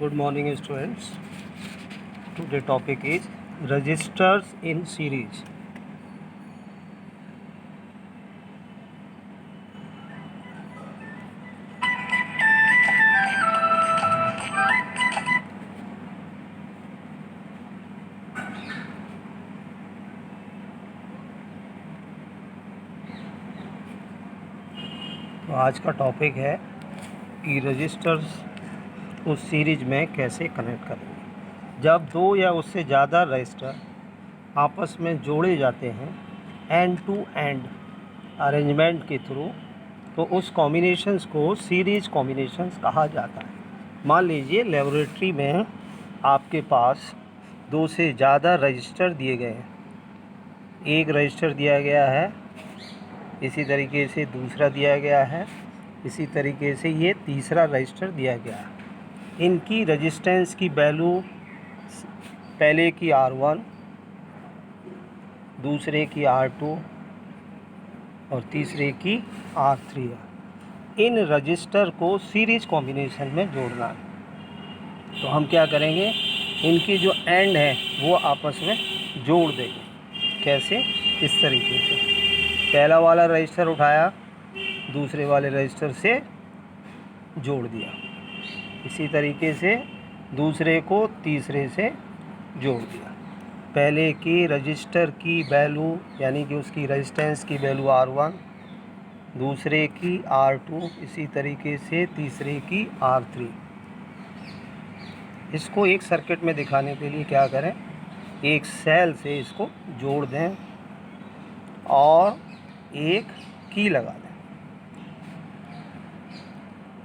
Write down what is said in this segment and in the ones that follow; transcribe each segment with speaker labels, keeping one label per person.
Speaker 1: Good morning, students. Today topic is registers in series. तो आज का टॉपिक है कि रजिस्टर्स उस सीरीज में कैसे कनेक्ट करेंगे। जब दो या उससे ज़्यादा रजिस्टर आपस में जोड़े जाते हैं एंड टू एंड अरेंजमेंट के थ्रू, तो उस कॉम्बिनेशंस को सीरीज कॉम्बिनेशंस कहा जाता है। मान लीजिए लेबोरेटरी में आपके पास दो से ज़्यादा रजिस्टर दिए गए हैं। एक रजिस्टर दिया गया है, इसी तरीके से दूसरा दिया गया है, इसी तरीके से ये तीसरा रजिस्टर दिया गया है। इनकी रेजिस्टेंस की वैल्यू पहले की R1, दूसरे की R2 और तीसरे की R3 है। इन रजिस्टर को सीरीज कॉम्बिनेशन में जोड़ना है। तो हम क्या करेंगे, इनकी जो एंड है वो आपस में जोड़ देंगे। कैसे? इस तरीके से पहला वाला रजिस्टर उठाया, दूसरे वाले रजिस्टर से जोड़ दिया। इसी तरीके से दूसरे को तीसरे से जोड़ दिया। पहले की रजिस्टर की वैल्यू यानी कि उसकी रेजिस्टेंस की वैल्यू R1, दूसरे की R2, इसी तरीके से तीसरे की R3। इसको एक सर्किट में दिखाने के लिए क्या करें, एक सेल से इसको जोड़ दें और एक की लगा दें।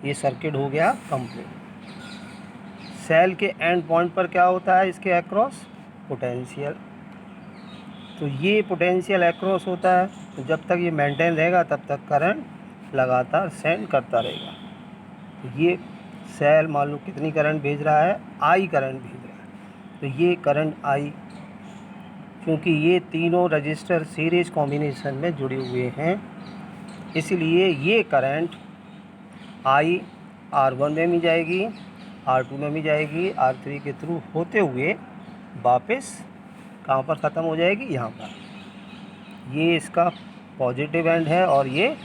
Speaker 1: ये सर्किट हो गया कंप्लीट। सेल के एंड पॉइंट पर क्या होता है, इसके अक्रॉस पोटेंशियल। तो ये पोटेंशियल अक्रॉस होता है, तो जब तक ये मेंटेन रहेगा तब तक करंट लगातार सेंड करता रहेगा। तो ये सेल मान लो कितनी करंट भेज रहा है, I करंट भेज रहा है। तो ये करंट I, क्योंकि ये तीनों रजिस्टर सीरीज कॉम्बिनेशन में जुड़े हुए हैं, इसलिए ये करंट I R1 में भी जाएगी, R2 में भी जाएगी, R3 के थ्रू होते हुए वापस कहाँ पर ख़त्म हो जाएगी, यहाँ पर। ये इसका पॉजिटिव एंड है और ये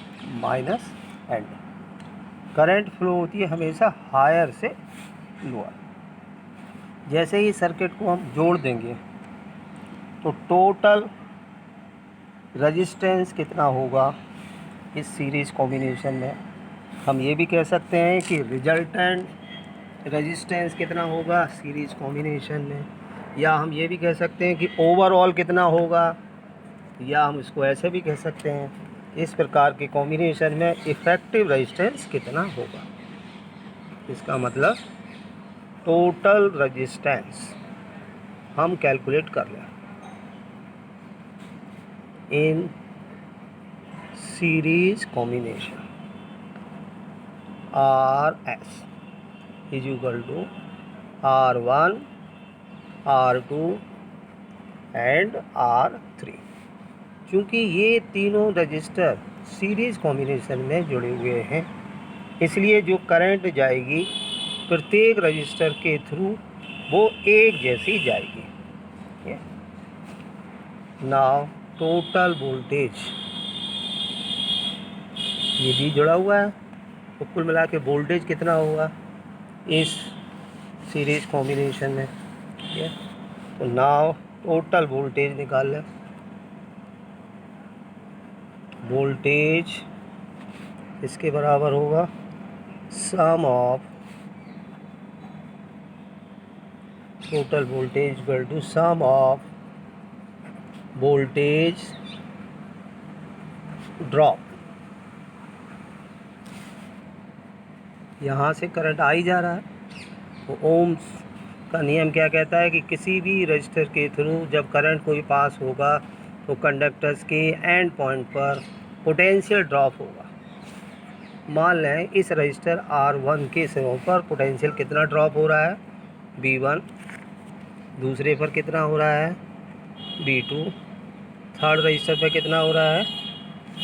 Speaker 1: माइनस एंड है। करंट फ्लो होती है हमेशा हायर से लोअर। जैसे ही सर्किट को हम जोड़ देंगे तो टोटल रेजिस्टेंस कितना होगा इस सीरीज कॉम्बिनेशन में। हम ये भी कह सकते हैं कि रिजल्टेंट रेजिस्टेंस कितना होगा सीरीज कॉम्बिनेशन में, या हम ये भी कह सकते हैं कि ओवरऑल कितना होगा, या हम इसको ऐसे भी कह सकते हैं इस प्रकार के कॉम्बिनेशन में इफ़ेक्टिव रेजिस्टेंस कितना होगा। इसका मतलब टोटल रेजिस्टेंस हम कैलकुलेट कर लें in series combination. RS is equal to R1, R2 and R3। चूँकि ये तीनों रजिस्टर सीरीज कॉम्बिनेशन में जुड़े हुए हैं, इसलिए जो करंट जाएगी प्रत्येक रजिस्टर के थ्रू वो एक जैसी जाएगी। नाउ टोटल वोल्टेज, ये भी जुड़ा हुआ है, तो कुल मिला के वोल्टेज कितना होगा इस सीरीज कॉम्बिनेशन में। ठीक है, तो नाउ टोटल वोल्टेज निकाल लें। वोल्टेज इसके बराबर होगा sum of total voltage equal to sum of voltage drop. यहाँ से करंट आ ही जा रहा है, तो ओम्स का नियम क्या कहता है कि किसी भी रजिस्टर के थ्रू जब करंट कोई पास होगा तो कंडक्टर्स के एंड पॉइंट पर पोटेंशियल ड्रॉप होगा। मान लें इस रजिस्टर R1 के सिरों पर पोटेंशियल कितना ड्रॉप हो रहा है, V1, दूसरे पर कितना हो रहा है, V2, थर्ड रजिस्टर पर कितना हो रहा है,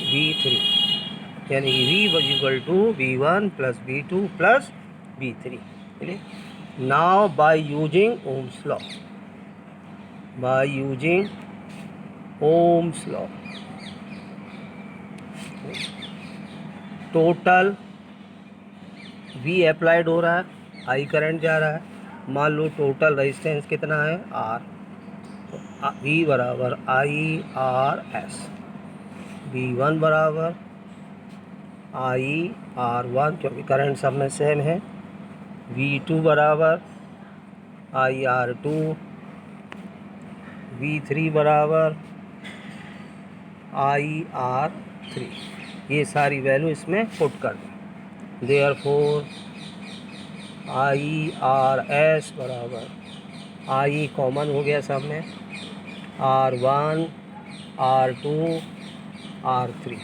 Speaker 1: V3, यानी V equal to V1 plus V2 plus V3। Now by using Ohm's law, by using Ohm's law, total V applied हो रहा है, I करंट जा रहा है, मान लो टोटल रेजिस्टेंस कितना है R, तो V बराबर IRS, V1 बराबर IR1 क्योंकि करंट सब में सेम है, V2 बराबर IR2, V3 बराबर IR3, ये सारी वैल्यू इसमें पुट कर दें। देयरफॉर IRS बराबर I कॉमन हो गया सब में, R1 R2 R3,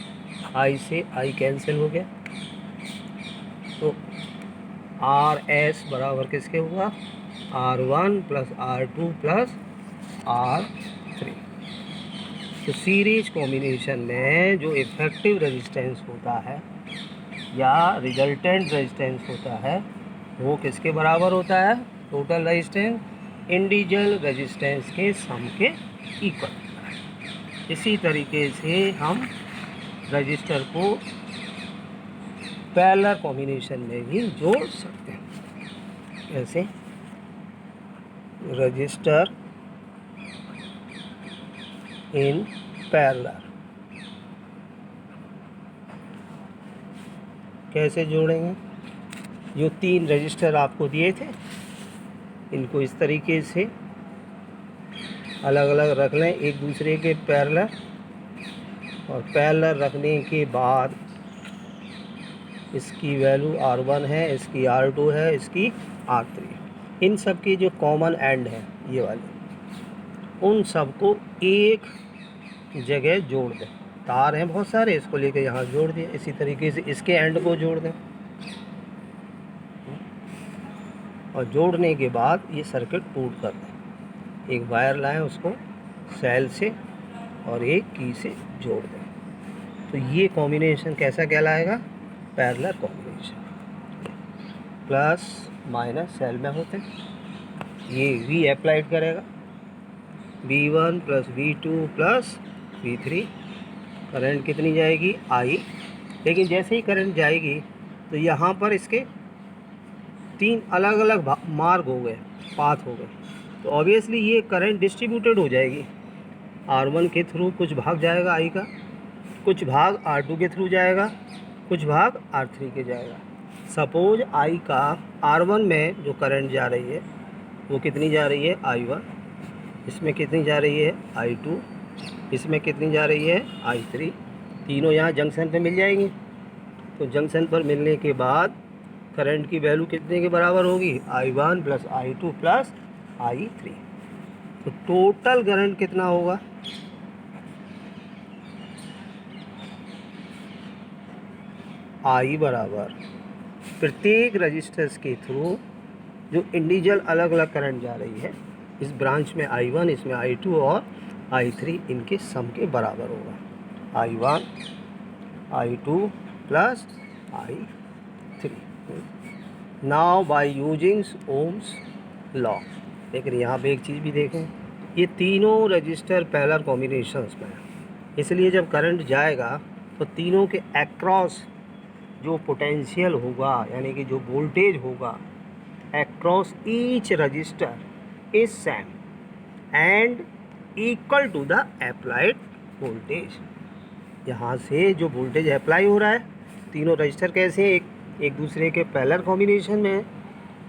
Speaker 1: I से I कैंसिल हो गया, तो RS बराबर किसके हुआ, R1 plus R2 plus R3। तो सीरीज कॉम्बिनेशन में जो इफेक्टिव रेजिस्टेंस होता है या रिजल्टेंट रेजिस्टेंस होता है वो किसके बराबर होता है, टोटल रेजिस्टेंस इंडिविजुअल रेजिस्टेंस के सम के इक्वल होता है। इसी तरीके से हम रजिस्टर को पैरेलल कॉम्बिनेशन में भी जोड़ सकते हैं। ऐसे रजिस्टर इन पैरेलल कैसे जोड़ेंगे, जो 3 रजिस्टर आपको दिए थे इनको इस तरीके से अलग अलग रख लें एक दूसरे के पैरेलल, और पैरेलल रखने के बाद इसकी वैल्यू R1 है, इसकी R2 है, इसकी R3, इन सब की जो कॉमन एंड है ये वाले, उन सब को एक जगह जोड़ दें। तार हैं बहुत सारे, इसको लेके यहाँ जोड़ दिए, इसी तरीके से इसके एंड को जोड़ दें, और जोड़ने के बाद ये सर्किट पूर्ण कर दें। एक वायर लाएं, उसको सेल से और एक की से जोड़ दें, तो ये कॉम्बिनेशन कैसा कहलाएगा, parallel combination. Plus minus cell में होते हैं, ये V अप्लाइड करेगा, V1 plus V2 plus V3, current कितनी जाएगी I, लेकिन जैसे ही करंट जाएगी तो यहाँ पर इसके 3 अलग अलग मार्ग हो गए, पाथ हो गए, तो ऑब्वियसली ये करंट डिस्ट्रीब्यूटेड हो जाएगी। R1 के थ्रू कुछ भाग जाएगा I का, कुछ भाग R2 के थ्रू जाएगा, कुछ भाग R3 के जाएगा। सपोज I का R1 में जो करंट जा रही है वो कितनी जा रही है I1, इसमें कितनी जा रही है I2, इसमें कितनी जा रही है I3, तीनों यहाँ जंक्शन पे मिल जाएंगी। तो जंक्शन पर मिलने के बाद करंट की वैल्यू कितने के बराबर होगी, I1 plus I2 plus I3। तो टोटल करंट कितना होगा, I बराबर प्रत्येक रजिस्टर्स के थ्रू जो इंडिविजुअल अलग अलग करंट जा रही है, इस ब्रांच में I1, इसमें I2 और I3, इनके सम के बराबर होगा, I1 I2 plus I3। Now by using Ohm's law. लेकिन यहाँ पे एक चीज़ भी देखें, ये तीनों रजिस्टर पैरेलल कॉम्बिनेशंस में है, इसलिए जब करंट जाएगा तो तीनों के अक्रॉस जो पोटेंशियल होगा, यानी कि जो वोल्टेज होगा across each resistor is same and equal to the applied voltage. यहाँ से जो वोल्टेज अप्लाई हो रहा है, तीनों रजिस्टर कैसे एक दूसरे के पैरेलल कॉम्बिनेशन में है,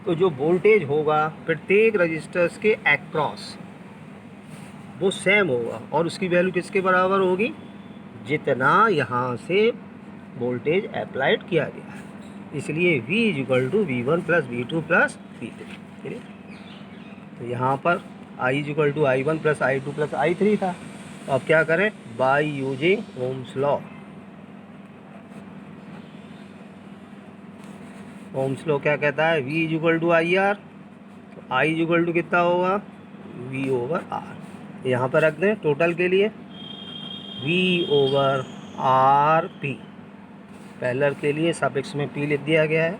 Speaker 1: तो जो वोल्टेज होगा प्रत्येक रजिस्टर्स के अक्रॉस वो सेम होगा, और उसकी वैल्यू किसके बराबर होगी, जितना यहाँ से वोल्टेज अप्लाइड किया गया है। इसलिए V is equal to V1 plus V2 plus V3। तो यहाँ पर I is equal to I1 plus I2 plus I3 था। तो अब क्या करें, by using Ohm's law. Ohm's law क्या कहता है, V is equal to IR, तो I इज इक्वल टू कितना होगा, V ओवर R। यहाँ पर रख दें टोटल के लिए V ओवर RP, पैरेलल के लिए सफिक्स में P लिख दिया गया है।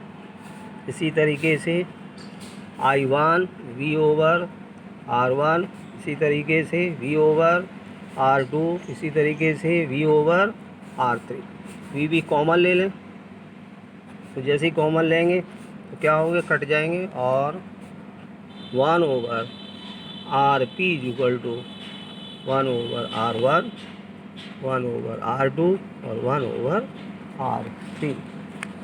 Speaker 1: इसी तरीके से I1 V ओवर R1, इसी तरीके से V ओवर R2, इसी तरीके से V ओवर R3। V भी कॉमन ले लें, तो जैसे ही कॉमन लेंगे तो क्या होंगे, कट जाएंगे, और 1 over R P is equal to 1 over R1, 1 over R2 और 1 ओवर R3।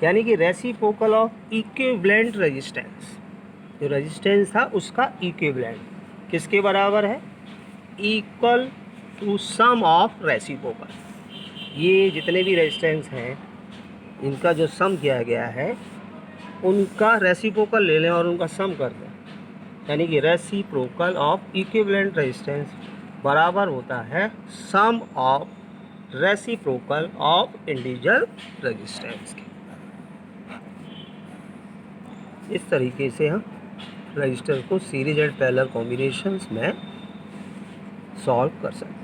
Speaker 1: यानी कि रेसिप्रोकल ऑफ इक्विवेलेंट रेजिस्टेंस, जो रेजिस्टेंस था उसका इक्विवेलेंट किसके बराबर है, equal to sum of reciprocal. ये जितने भी रेजिस्टेंस हैं इनका जो सम किया गया है उनका रेसिप्रोकल ले लें और उनका सम कर दें, यानी कि रेसिप्रोकल ऑफ इक्विवेलेंट रेजिस्टेंस बराबर होता है sum of reciprocal of individual resistance के। इस तरीके से हम रजिस्टर को सीरीज एंड पैरेलल कॉम्बिनेशंस में सॉल्व कर सकते हैं।